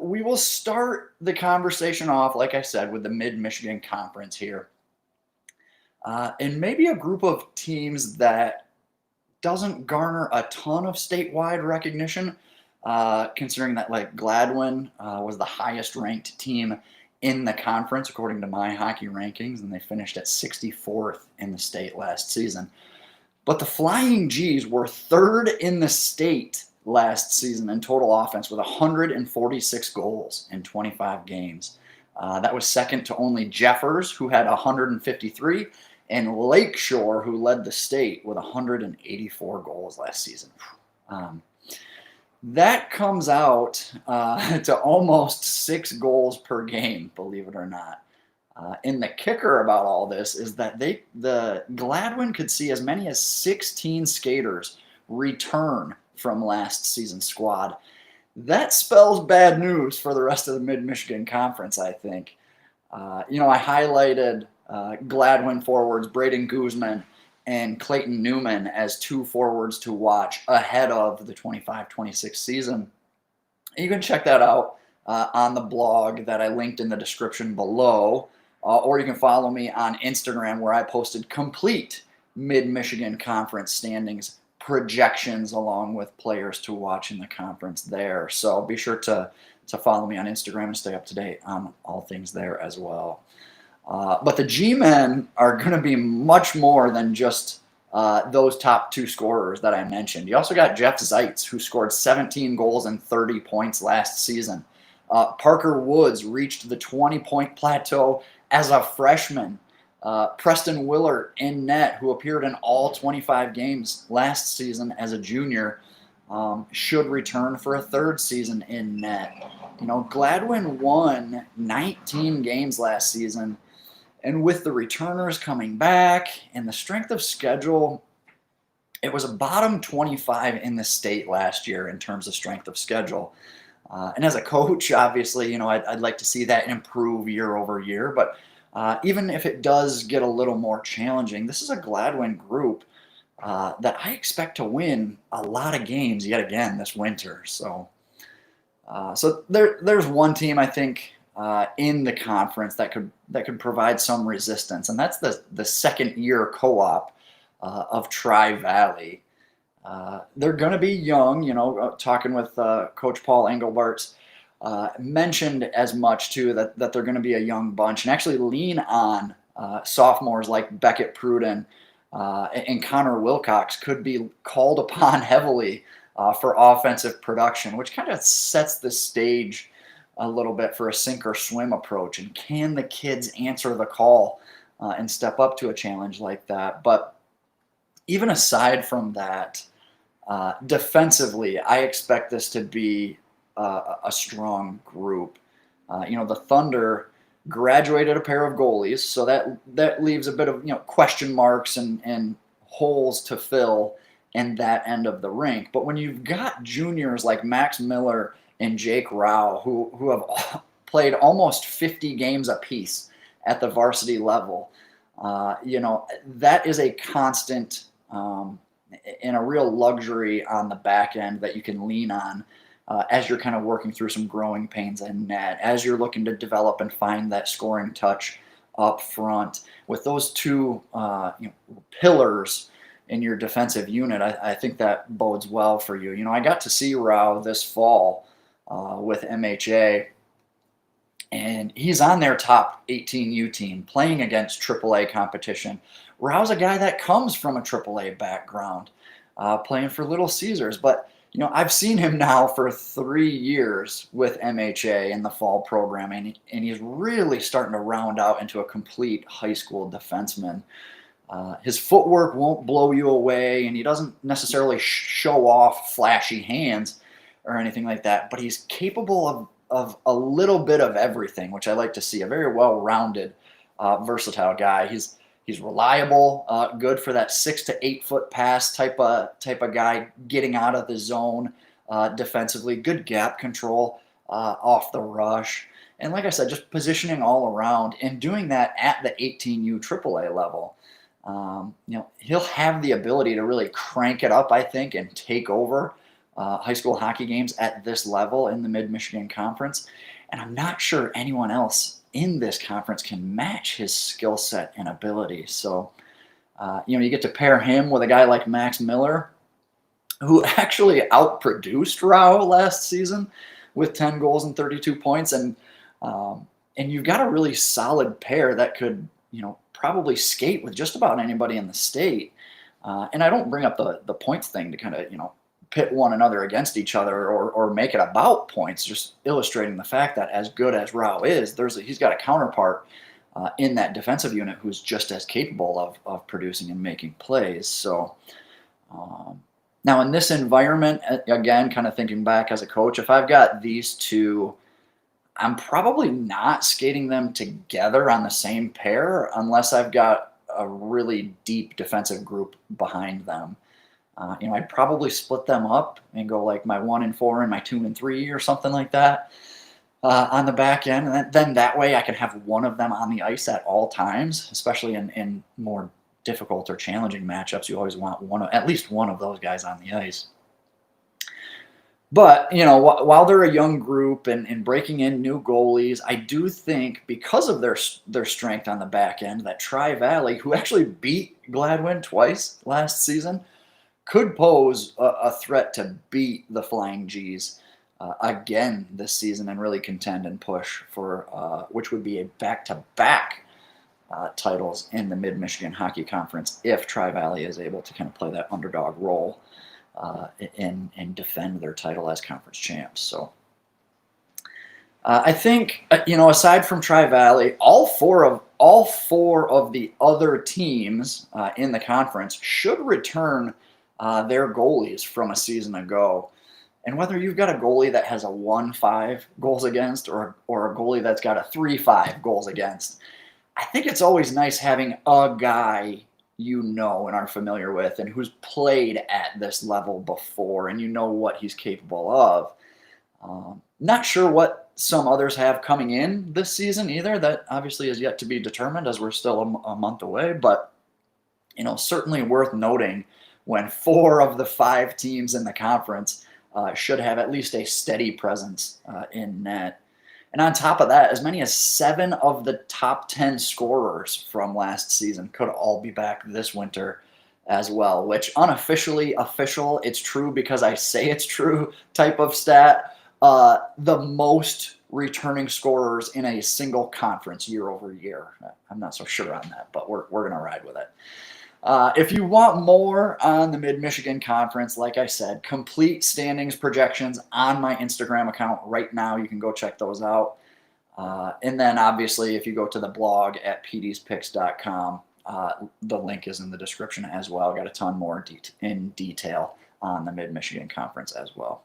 We will start the conversation off, like I said, with the Mid-Michigan Conference here. And maybe a group of teams that doesn't garner a ton of statewide recognition, considering that like Gladwin was the highest ranked team in the conference according to my hockey rankings, and they finished at 64th in the state last season. But the Flying G's were third in the state last season in total offense with 146 goals in 25 games. That was second to only Jeffers, who had 153, and Lakeshore, who led the state with 184 goals last season. Um, that comes out to almost 6 goals per game, believe it or not. And the kicker about all this is that the Gladwin could see as many as 16 skaters return from last season's squad. That spells bad news for the rest of the Mid-Michigan Conference, I think. I highlighted Gladwin forwards Braden Guzman and Clayton Newman as two forwards to watch ahead of the 25-26 season. You can check that out on the blog that I linked in the description below. Or you can follow me on Instagram, where I posted complete Mid-Michigan Conference standings projections along with players to watch in the conference there. So be sure to follow me on Instagram and stay up to date on all things there as well. But the G-men are going to be much more than just those top two scorers that I mentioned. You also got Jeff Zeitz, who scored 17 goals and 30 points last season. Parker Woods reached the 20-point plateau as a freshman. Preston Willert in net, who appeared in all 25 games last season as a junior, should return for a third season in net. Gladwin won 19 games last season, and with the returners coming back and the strength of schedule, it was a bottom 25 in the state last year in terms of strength of schedule. And as a coach, obviously, I'd like to see that improve year over year. But even if it does get a little more challenging, this is a Gladwin group that I expect to win a lot of games yet again this winter. So there's one team I think in the conference that could provide some resistance, and that's the second year co-op of Tri-Valley. They're going to be young, talking with Coach Paul Engelbart's mentioned as much too, that they're going to be a young bunch and actually lean on sophomores like Beckett Pruden and Connor Wilcox could be called upon heavily for offensive production, which kind of sets the stage a little bit for a sink or swim approach. And can the kids answer the call and step up to a challenge like that? But even aside from that, defensively, I expect this to be a strong group. The Thunder graduated a pair of goalies, so that leaves a bit of question marks and holes to fill in that end of the rink. But when you've got juniors like Max Miller and Jake Rao, who have played almost 50 games apiece at the varsity level, that is a constant and a real luxury on the back end that you can lean on as you're kind of working through some growing pains in net, as you're looking to develop and find that scoring touch up front. With those two pillars in your defensive unit, I think that bodes well for you. I got to see Rao this fall with MHA, and he's on their top 18U team playing against AAA competition. Rao's a guy that comes from a AAA background, playing for Little Caesars. But, I've seen him now for 3 years with MHA in the fall program, and he's really starting to round out into a complete high school defenseman. His footwork won't blow you away, and he doesn't necessarily show off flashy hands or anything like that, but he's capable of a little bit of everything, which I like to see. A very well-rounded, versatile guy. He's reliable, good for that 6 to 8 foot pass type of guy, getting out of the zone defensively. Good gap control off the rush, and like I said, just positioning all around and doing that at the 18U AAA level. He'll have the ability to really crank it up, I think, and take over high school hockey games at this level in the Mid-Michigan Conference, and I'm not sure anyone else in this conference can match his skill set and ability. So, you get to pair him with a guy like Max Miller, who actually outproduced Rao last season with 10 goals and 32 points, and you've got a really solid pair that could, probably skate with just about anybody in the state. And I don't bring up the points thing to kind of, pit one another against each other or make it about points, just illustrating the fact that as good as Rao is, he's got a counterpart in that defensive unit who's just as capable of producing and making plays. So now in this environment, again, kind of thinking back as a coach, if I've got these two, I'm probably not skating them together on the same pair unless I've got a really deep defensive group behind them. I'd probably split them up and go like my 1 and 4 and my 2 and 3 or something like that on the back end. And then that way I can have one of them on the ice at all times, especially in more difficult or challenging matchups. You always want at least one of those guys on the ice. But, while they're a young group and breaking in new goalies, I do think because of their strength on the back end, that Tri-Valley, who actually beat Gladwin twice last season, could pose a threat to beat the Flying G's again this season and really contend and push for which would be a back-to-back titles in the Mid-Michigan Hockey Conference if Tri-Valley is able to kind of play that underdog role and defend their title as conference champs. So I think, aside from Tri-Valley, all four of the other teams in the conference should return their goalies from a season ago. And whether you've got a goalie that has a 1-5 goals against or a goalie that's got a 3-5 goals against, I think it's always nice having a guy and are familiar with and who's played at this level before and what he's capable of. Not sure what some others have coming in this season either. That obviously is yet to be determined as we're still a month away, but certainly worth noting when 4 of the 5 teams in the conference should have at least a steady presence in net. And on top of that, as many as 7 of the top 10 scorers from last season could all be back this winter as well, which unofficially official, it's true because I say it's true type of stat, the most returning scorers in a single conference year over year. I'm not so sure on that, but we're going to ride with it. If you want more on the Mid-Michigan Conference, like I said, complete standings projections on my Instagram account right now. You can go check those out. And then obviously if you go to the blog at pdspicks.com, the link is in the description as well. Got a ton more in detail on the Mid-Michigan Conference as well.